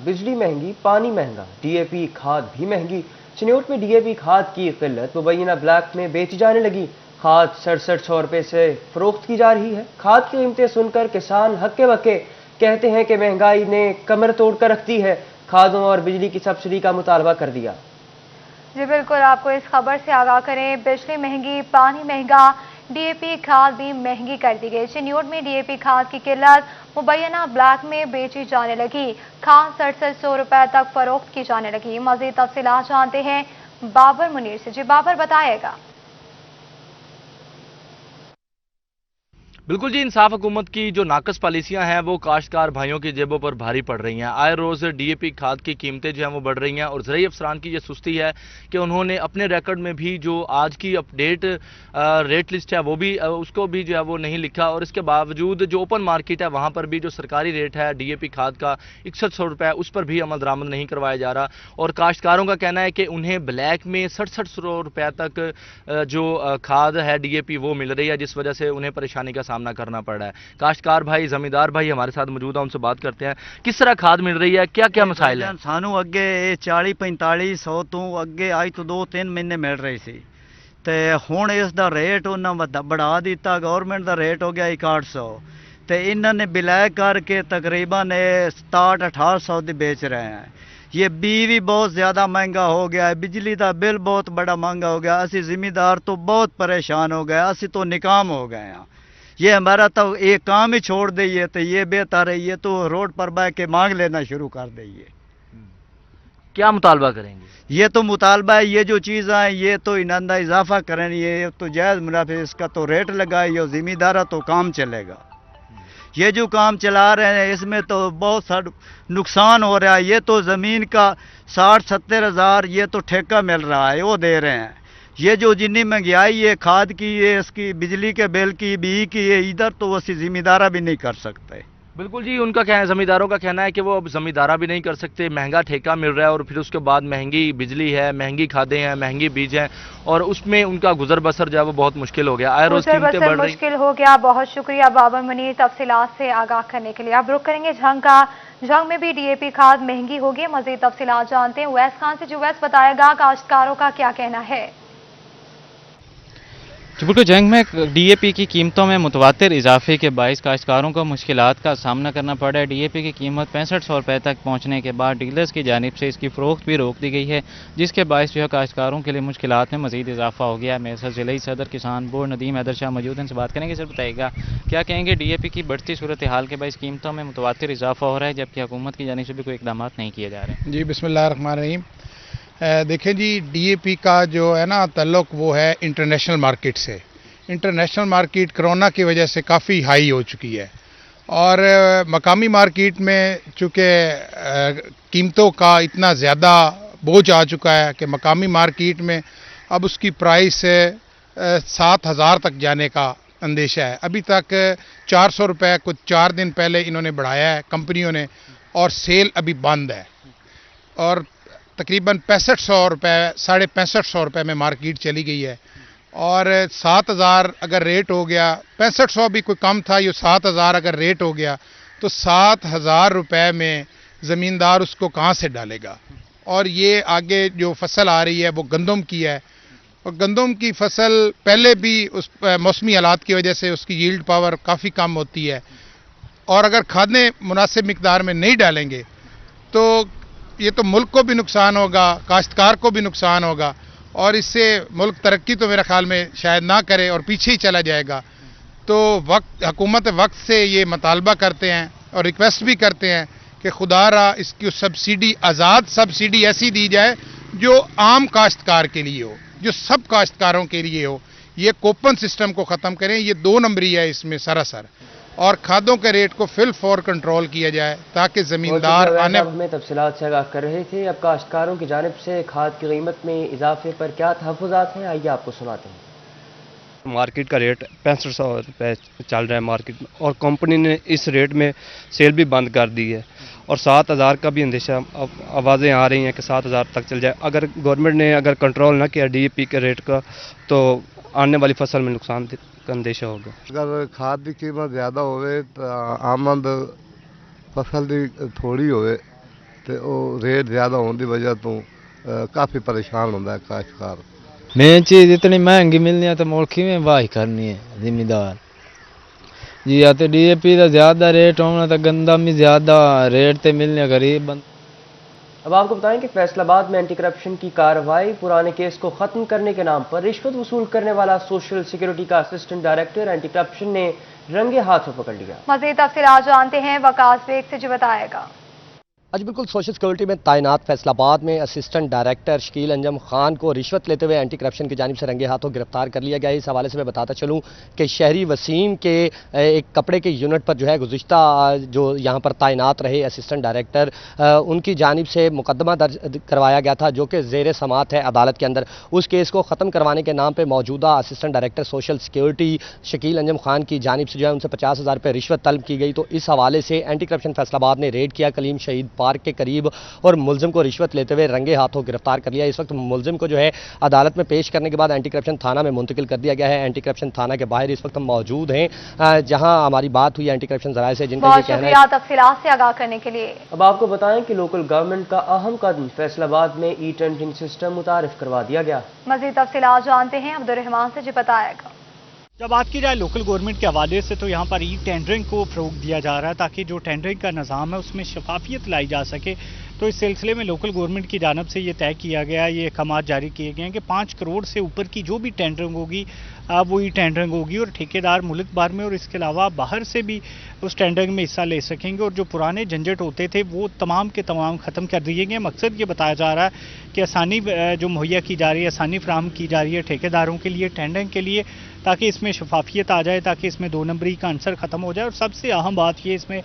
बिजली महंगी, पानी महंगा, डीएपी खाद भी महंगी। चिन्योट में डीएपी खाद की किल्लत मुबैना ब्लैक में बेची जाने लगी। खाद 6700 रुपये से फरोख्त की जा रही है। खाद की कीमतें सुनकर किसान हक्के बक्के, कहते हैं कि महंगाई ने कमर तोड़ कर रख दी है। खादों और बिजली की सब्सिडी का मुतालबा कर दिया। जी बिल्कुल, आपको इस खबर से आगाह करें, बिजली महंगी, पानी महंगा, डीएपी खाद भी महंगी कर दी गई। चिन्योट में डीएपी खाद की किल्लत मुबैना ब्लैक में बेची जाने लगी। खाद 6700 रुपये तक फरोख्त की जाने लगी। मजीद तफसीलात जानते हैं बाबर मुनीर से। जी बाबर, बताएगा। बिल्कुल जी, इंसाफ हुकूमत की जो नाकस पॉलिसियां हैं वो काश्तकार भाइयों की जेबों पर भारी पड़ रही हैं। आए रोज़ डीएपी खाद की कीमतें जो हैं वो बढ़ रही हैं और ज़राई अफसरान की ये सुस्ती है कि उन्होंने अपने रिकॉर्ड में भी जो आज की अपडेट रेट लिस्ट है वो भी उसको भी जो है वो नहीं लिखा, और इसके बावजूद जो ओपन मार्केट है वहाँ पर भी जो सरकारी रेट है डीएपी खाद का 6100 रुपये, उस पर भी अमल दरामद नहीं करवाया जा रहा। और काश्तकारों का कहना है कि उन्हें ब्लैक में 6700 रुपये तक जो खाद है डीएपी वो मिल रही है, जिस वजह से उन्हें परेशानी का सामना करना पड़ रहा है। काश्तकार भाई, जमींदार भाई हमारे साथ मौजूद है, उनसे बात करते हैं। किस तरह खाद मिल रही है, क्या क्या मसाइल हैं? सानू अगे 40-45 तो अगे आज तो 2-3 महीने मिल रही सी, ते हुण इस दा रेट उन्होंने बढ़ा दिता। गवर्नमेंट दा रेट हो गया 6100, ते इन्होंने विलय करके तकरीबन 67-1800 दी बेच रहे हैं। ये बी भी बहुत ज़्यादा महंगा हो गया है, बिजली का बिल बहुत बड़ा महंगा हो गया। असी जिम्मेदार तो बहुत परेशान हो गए, असी तो निकाम हो गए हैं। ये हमारा तो एक काम ही छोड़ दइए तो ये बेहतर है, ये तो रोड पर बैठ के मांग लेना शुरू कर दइए। क्या मुतालबा करेंगे? ये तो मुतालबा है, ये जो चीज़ है ये तो इनांदा इजाफा करें, ये तो जायज़ मुनाफे, इसका तो रेट लगाए, ये जिम्मेदार तो काम चलेगा। ये जो काम चला रहे हैं इसमें तो बहुत सारा नुकसान हो रहा है। ये तो ज़मीन का 60-70 हज़ार ये तो ठेका मिल रहा है, वो दे रहे हैं। ये जो जितनी महंगाई है खाद की, ये इसकी बिजली के बिल की, बी की, ये इधर तो वैसी जिम्मेदारा भी नहीं कर सकते। बिल्कुल जी, उनका कहना, जमींदारों का कहना है कि वो अब जमींदारा भी नहीं कर सकते। महंगा ठेका मिल रहा है और फिर उसके बाद महंगी बिजली है, महंगी खादें हैं, महंगी बीज हैं, और उसमें उनका गुजर बसर जो है वो बहुत मुश्किल हो गया। आए रोज कीमतें बढ़ रही, मुश्किल हो गया। बहुत शुक्रिया बाबर मुनीर तफसीलात से आगाह करने के लिए। अब रुक करेंगे झंग का। झंग में भी डीएपी खाद महंगी होगी। मजीद तफसीलात जानते हैं उवैस खान से। जो उवैस, बताएगा काश्तकारों का क्या कहना है? बिल्कुल, जंग में डीएपी की कीमतों में मुतवातिर इजाफे के बायस काश्तकारों को मुश्किलात का सामना करना पड़ा है। डीएपी की कीमत 6500 रुपये तक पहुंचने के बाद डीलर्स की जानिब से इसकी फ़रोख्त भी रोक दी गई है, जिसके बायस जो है काश्तकारों के लिए मुश्किलात में मज़ीद इजाफा हो गया है। मेरे साथ ज़िला सदर किसान बोर्ड नदीम हैदर शाह मौजूद हैं, से बात करेंगे। सर बताइएगा, क्या कहेंगे, डीएपी की बढ़ती सूरत हाल के बायस कीमतों में मुतवातिर इजाफा हो रहा है, जबकि हुकूमत की जानिब से भी कोई इक़दाम नहीं किए जा रहे? जी बिस्मिल्लाहिर्रहमानिर्रहीम। देखें जी, डीएपी का जो है ना ताल्लुक वो है इंटरनेशनल मार्केट से। इंटरनेशनल मार्केट कोरोना की वजह से काफ़ी हाई हो चुकी है, और मकामी मार्केट में चूँकि कीमतों का इतना ज़्यादा बोझ आ चुका है कि मकामी मार्केट में अब उसकी प्राइस 7000 तक जाने का अंदेशा है। अभी तक 400 रुपये कुछ 4 दिन पहले इन्होंने बढ़ाया है कंपनियों ने, और सेल अभी बंद है, और तकरीबन 6500 रुपये 6550 रुपये में मार्केट चली गई है। और 7000 अगर रेट हो गया, 6500 भी कोई कम था, ये 7000 अगर रेट हो गया तो 7000 रुपये में ज़मींदार उसको कहाँ से डालेगा। और ये आगे जो फसल आ रही है वो गंदम की है, और गंदम की फसल पहले भी उस मौसमी हालात की वजह से उसकी यील्ड पावर काफ़ी कम होती है, और अगर खादें मुनासिब मिकदार में नहीं डालेंगे तो ये तो मुल्क को भी नुकसान होगा, काश्तकार को भी नुकसान होगा, और इससे मुल्क तरक्की तो मेरे ख्याल में शायद ना करे और पीछे ही चला जाएगा। तो हुकूमत वक्त से ये मुतालबा करते हैं और रिक्वेस्ट भी करते हैं कि खुदा रहा इसकी सब्सिडी, आज़ाद सब्सिडी ऐसी दी जाए जो आम काश्तकार के लिए हो, जो सब काश्तकारों के लिए हो। ये कूपन सिस्टम को ख़त्म करें, ये 2 नंबरी है इसमें सरासर, और खादों के रेट को फिल फॉर कंट्रोल किया जाए ताकि ज़मींदार आने में तफसीलात से आगाह कर रहे थे। अब काश्तकारों की जानिब से खाद की कीमत में इजाफे पर क्या तहफ़्फ़ुज़ात हैं, आइए आपको सुनाते हैं। मार्केट का रेट 6500 रुपये चल रहा है मार्केट में, और कंपनी ने इस रेट में सेल भी बंद कर दी है, और 7000 का भी अंदेशा, आवाज़ें आ रही हैं कि 7000 तक चल जाए। अगर गवर्नमेंट ने अगर कंट्रोल ना किया डीएपी के रेट का तो आने वाली फसल में नुकसान का अंदेशा होगा। अगर खाद की कीमत ज़्यादा होवे तो आमद फसल की थोड़ी होवे ਤੇ ਉਹ ਰੇਟ ਜ਼ਿਆਦਾ ਹੋਣ ਦੀ ਵਜ੍ਹਾ ਤੋਂ ਕਾਫੀ ਪਰੇਸ਼ਾਨ ਹੁੰਦਾ ਹੈ ਕਾਸ਼ਤਕਾਰ। मेन चीज़ इतनी महंगी मिलनी है तो मुल्क में वाही करनी है जिम्मेदार जी। या तो DAP का ज़्यादा रेट होना तो गंदा भी ज़्यादा रेट तो मिलने गरीब बंद। अब आपको बताएं कि फैसलाबाद में एंटी करप्शन की कार्रवाई, पुराने केस को खत्म करने के नाम पर रिश्वत वसूल करने वाला सोशल सिक्योरिटी का असिस्टेंट डायरेक्टर एंटी करप्शन ने रंगे हाथों पकड़ लिया। मजीद तफसीलात जानते हैं वकास बेग से जो बताएगा। आज बिल्कुल सोशल सिक्योरिटी में तैनात फैसलाबाद में असिस्टेंट डायरेक्टर शकील अंजम खान को रिश्वत लेते हुए एंटी करप्शन की जानिब से रंगे हाथों गिरफ्तार कर लिया गया है। इस हवाले से मैं बताता चलूं कि शहरी वसीम के एक कपड़े के यूनिट पर जो है गुज़िश्ता जो यहाँ पर तैनात रहे असिस्टेंट डायरेक्टर, उनकी जानिब से मुकदमा दर्ज करवाया गया था जो कि ज़ेर समात है अदालत के अंदर। उस केस को ख़त्म करवाने के नाम पर मौजूदा assistant director social security Shakeel Anjum Khan की जानिब से जो है उनसे 50,000 रुपये रिश्वत तलब की गई। तो इस हवाले से एंटी करप्शन फैसलाबाद ने रेड किया कलीम शहीद पार्क के करीब और मुलजिम को रिश्वत लेते हुए रंगे हाथों गिरफ्तार कर लिया। इस वक्त मुलजिम को जो है अदालत में पेश करने के बाद एंटी करप्शन थाना में मुंतकिल कर दिया गया है। एंटी करप्शन थाना के बाहर इस वक्त हम मौजूद हैं जहां हमारी बात हुई एंटी करप्शन जराये से, जिनका ये कहना है। तफसीलात से आगाह करने के लिए अब आपको बताएं कि लोकल गवर्नमेंट का अहम कदम फैसलाबाद में ई टेंडरिंग सिस्टम मुतारिफ करवा दिया गया। मजीद तफसीलात जानते हैं अब्दुर्रहमान से जो बताएगा। जब बात की जाए लोकल गवर्नमेंट के हवाले से तो यहाँ पर ई टेंडरिंग को फ़रोग़ दिया जा रहा है ताकि जो टेंडरिंग का निज़ाम है उसमें शफाफियत लाई जा सके। तो इस सिलसिले में लोकल गवर्नमेंट की जानब से ये तय किया गया, ये अहकाम जारी किए गए हैं कि 5 करोड़ से ऊपर की जो भी टेंडरिंग होगी वो ई टेंडरिंग होगी और ठेकेदार मुल्क भर में और इसके अलावा बाहर से भी उस टेंडरिंग में हिस्सा ले सकेंगे। और जो पुराने झंझट होते थे वो तमाम के तमाम ख़त्म कर दिए गए। मकसद ये बताया जा रहा है कि आसानी जो मुहैया की जा रही है, आसानी फराहम की जा रही है ठेकेदारों के लिए, टेंडरिंग के लिए, ताकि इसमें शफाफियत आ जाए, ताकि इसमें 2 नंबरी का आंसर ख़त्म हो जाए। और सबसे अहम बात ये इसमें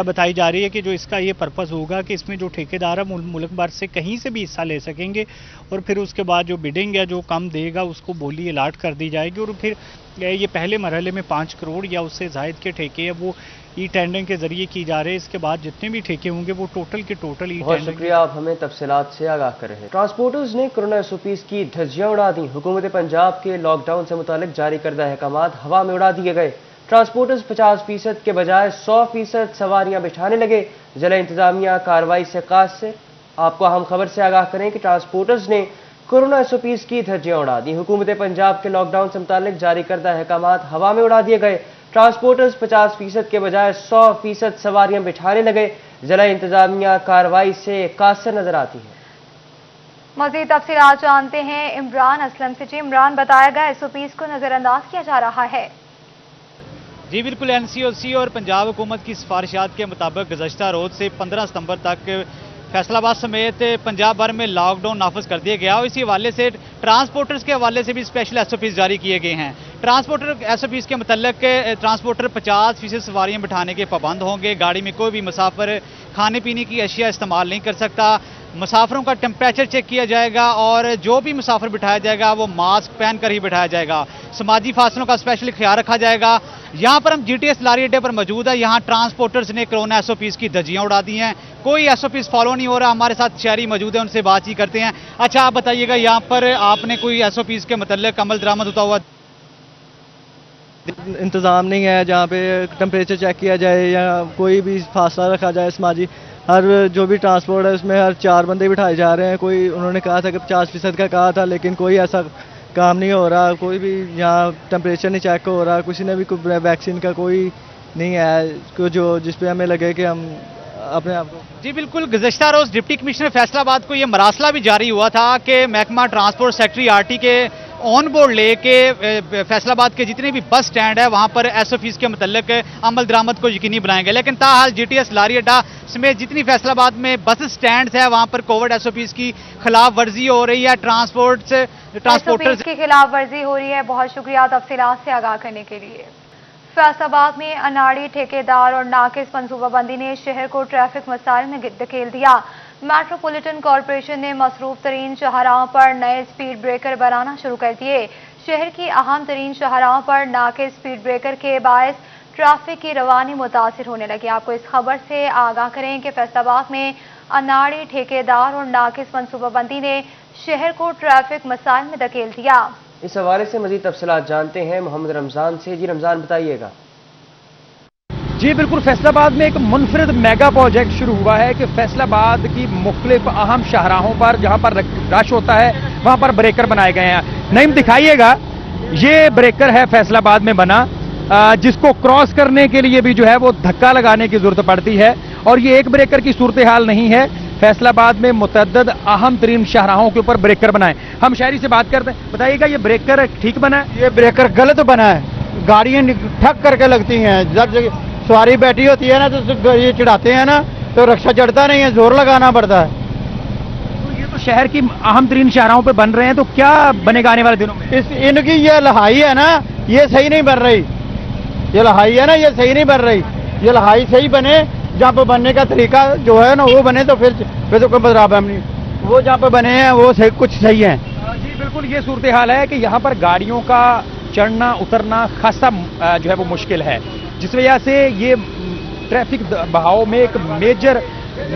बताई जा रही है कि जो इसका ये पर्पज़ होगा कि इसमें जो ठेकेदार है मुल्क भर से कहीं से भी हिस्सा ले सकेंगे और फिर उसके बाद जो बिडिंग है जो कम देगा उसको बोली अलाट कर दी जाएगी। और फिर ये पहले मरहले में 5 करोड़ या उससे ज़ायद के ठेके हैं वो ई टेंडरिंग के जरिए की जा रहे हैं। इसके बाद जितने भी ठेके होंगे वो टोटल के टोटल ई बहुत टेंडरिंग। शुक्रिया, आप हमें तफसीलात से आगाह कर रहे हैं। ट्रांसपोर्टर्स ने कोरोना SOPs की धज्जियां उड़ा दी। हुकूमत पंजाब के लॉकडाउन से मुतालिक जारी करदा अहकामात हवा में उड़ा दिए गए। ट्रांसपोर्टर्स 50% के बजाय 100% सवारियां बिठाने लगे। जिला इंतजामिया कार्रवाई से कासिर। आपको अहम खबर से आगाह करें कि ट्रांसपोर्टर्स ने कोरोना SOPs की धज्जियां उड़ा दी। हुकूमत पंजाब के लॉकडाउन से मुतालिक जारी करदा अहकामात हवा में उड़ा दिए गए। ट्रांसपोर्टर्स 50% के बजाय 100% सवारियां बिठाने लगे। जिला इंतजामिया कार्रवाई से कासिर नजर आती है। मजीद तफसीलात जानते हैं इमरान असलम से। जी इमरान, बताया गया SOPs को नजरअंदाज किया जा रहा है। जी बिल्कुल, NCOC और पंजाब हुकूमत की सिफारिशात के मुताबिक गुज़श्ता रोज़ से 15 सितंबर तक फैसलाबाद समेत पंजाब भर में लॉकडाउन नाफिज कर दिया गया और इसी हवाले से ट्रांसपोर्टर्स के हवाले से भी स्पेशल SOPs जारी किए गए हैं। ट्रांसपोर्टर SOPs के मतलब ट्रांसपोर्टर 50% सवारियां बिठाने के पाबंद होंगे। गाड़ी में कोई भी मुसाफिर खाने पीने की अशिया इस्तेमाल नहीं कर सकता। मुसाफिरों का टेम्परेचर चेक किया जाएगा और जो भी मुसाफिर बिठाया जाएगा वो मास्क पहन कर ही बिठाया जाएगा। समाजी फासलों का स्पेशली ख्याल रखा जाएगा। यहाँ पर हम GTS लारी अड्डे पर मौजूद है। यहाँ ट्रांसपोर्टर्स ने कोरोना SOPs की धज्जियां उड़ा दी हैं। कोई SOPs फॉलो नहीं हो रहा। हमारे साथ शहरी मौजूद है, उनसे बातचीत करते हैं। अच्छा, आप बताइएगा यहाँ पर आपने कोई SOPs के मतलब अमल दरामद होता हुआ इंतज़ाम नहीं है जहाँ पे टेम्परेचर चेक किया जाए या कोई भी फासला रखा जाए समाजी। हर जो भी ट्रांसपोर्ट है उसमें हर 4 बंदे बिठाए जा रहे हैं। कोई उन्होंने कहा था कि 50% का कहा था लेकिन कोई ऐसा काम नहीं हो रहा। कोई भी यहाँ टेम्परेचर नहीं चेक हो रहा। किसी ने भी कोई वैक्सीन का कोई नहीं है जो जिस पे हमें लगे कि हम अपने आप को। जी बिल्कुल, गुज़श्ता रोज़ डिप्टी कमिश्नर फैसलाबाद को ये मरासला भी जारी हुआ था कि महकमा ट्रांसपोर्ट सेक्रेटरी RT के ऑन बोर्ड लेके फैसलाबाद के जितने भी बस स्टैंड है वहाँ पर SOPs के मतलब अमल दरामद को यकीनी बनाएंगे। लेकिन ताहाल GTS लारी अड्डा समेत जितनी फैसलाबाद में बस स्टैंड है वहाँ पर कोविड SOPs की खिलाफ वर्जी हो रही है। ट्रांसपोर्टर्स की खिलाफ वर्जी हो रही है। बहुत शुक्रिया तफसीलात से आगाह करने के लिए। फैसलाबाद में अनाड़ी ठेकेदार और नाकिस मनसूबाबंदी ने शहर को ट्रैफिक मसाइल में धकेल दिया। मेट्रोपॉलिटन कॉरपोरेशन ने मसरूफ तरीन शाहराहों पर नए स्पीड ब्रेकर बनाना शुरू कर दिए। शहर की अहम तरीन शाहराहों पर नाकिस स्पीड ब्रेकर के बायस ट्रैफिक की रवानी मुतासिर होने लगी। आपको इस खबर से आगाह करें कि फैसलाबाद में अनाड़ी ठेकेदार और नाकिस मनसूबाबंदी ने शहर को ट्रैफिक मसाइल में धकेल दिया। इस हवाले से मजीद तफसीलात जानते हैं मोहम्मद रमजान से। जी रमजान, बताइएगा। जी बिल्कुल, फैसलाबाद में एक मुनफरिद मेगा प्रोजेक्ट शुरू हुआ है कि फैसलाबाद की मुख्तलिफ अहम शाहराहों पर जहां पर रश होता है वहां पर ब्रेकर बनाए गए हैं। नईम दिखाइएगा, ये ब्रेकर है फैसलाबाद में बना, जिसको क्रॉस करने के लिए भी जो है वो धक्का लगाने की जरूरत पड़ती है। और ये एक ब्रेकर की सूरत हाल नहीं है, फैसलाबाद में मुतअद्दिद अहम तरीन शाहराहों के ऊपर ब्रेकर बनाए। हम शहरी से बात करते हैं, बताइएगा ये ब्रेकर ठीक बना है? ये ब्रेकर गलत बना है, गाड़ियां ठक करके लगती हैं, जब सवारी बैठी होती है ना तो ये चढ़ाते हैं ना तो रक्षा चढ़ता नहीं है, जोर लगाना पड़ता है। तो ये तो शहर की अहम तरीन शाहराहों पे बन रहे हैं, तो क्या बनेगा आने वाले दिनों में? इनकी ये लहाई है ना, ये सही नहीं बन रही, ये लहाई है ना ये सही नहीं बन रही। ये लहाई सही बने, जहाँ पे बनने का तरीका जो है ना वो बने, तो फिर तो कोई बदलाव नहीं। वो जहाँ पे बने हैं वो सही, कुछ सही है। जी बिल्कुल, ये सूरत हाल है कि यहाँ पर गाड़ियों का चढ़ना उतरना खासा जो है वो मुश्किल है, जिस वजह से ये ट्रैफिक बहाव में एक मेजर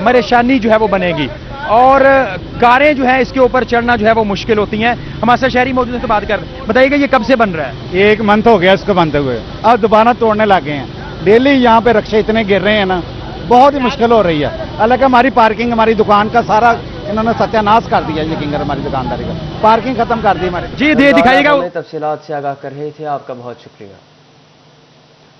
परेशानी जो है वो बनेगी और कारें जो है इसके ऊपर चढ़ना जो है वो मुश्किल होती हैं। हमारे साथ शहरी मौजूद हैं तो बात कर, बताइएगा ये कब से बन रहा है? ये 1 मंथ हो गया इसको बनते हुए, अब दोबारा तोड़ने लगे हैं। डेली यहाँ पे रक्षे इतने गिर रहे हैं ना, बहुत ही मुश्किल हो रही है। हालांकि हमारी पार्किंग, हमारी दुकान का सारा इन्होंने सत्यानाश कर दिया, यकीन कर हमारी दुकानदारी का पार्किंग खत्म कर दी हमारी। जी दिखाइएगा, तफसीलात से आगाह कर रहे थे, आपका बहुत शुक्रिया।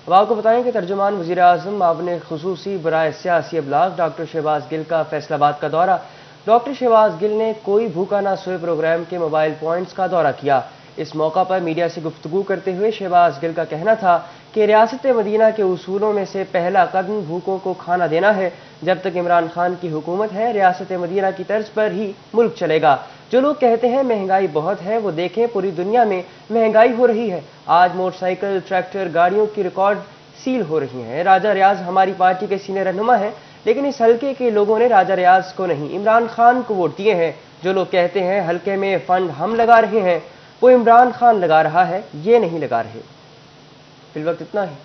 अब आपको बताएं कि तर्जुमान वज़ीर आज़म आपने खुसूसी बराए सियासी अबलाग डॉक्टर शहबाज गिल का फैसलाबाद का दौरा। डॉक्टर शहबाज गिल ने कोई भूखा ना सोए प्रोग्राम के मोबाइल पॉइंट्स का दौरा किया। इस मौका पर मीडिया से गुफ्तगू करते हुए शहबाज गिल का कहना था कि रियासत मदीना के उसूलों में से पहला कदम भूखों को खाना देना है। जब तक इमरान खान की हुकूमत है, रियासत मदीना की तर्ज पर ही मुल्क चलेगा। जो लोग कहते हैं महंगाई बहुत है, वो देखें पूरी दुनिया में महंगाई हो रही है। आज मोटरसाइकिल, ट्रैक्टर, गाड़ियों की रिकॉर्ड सील हो रही हैं। राजा रियाज हमारी पार्टी के सीनियर रहनुमा हैं, लेकिन इस हल्के के लोगों ने राजा रियाज को नहीं, इमरान खान को वोट दिए हैं। जो लोग कहते हैं हल्के में फंड हम लगा रहे हैं, वो इमरान खान लगा रहा है, ये नहीं लगा रहे। फिल वक्त इतना ही।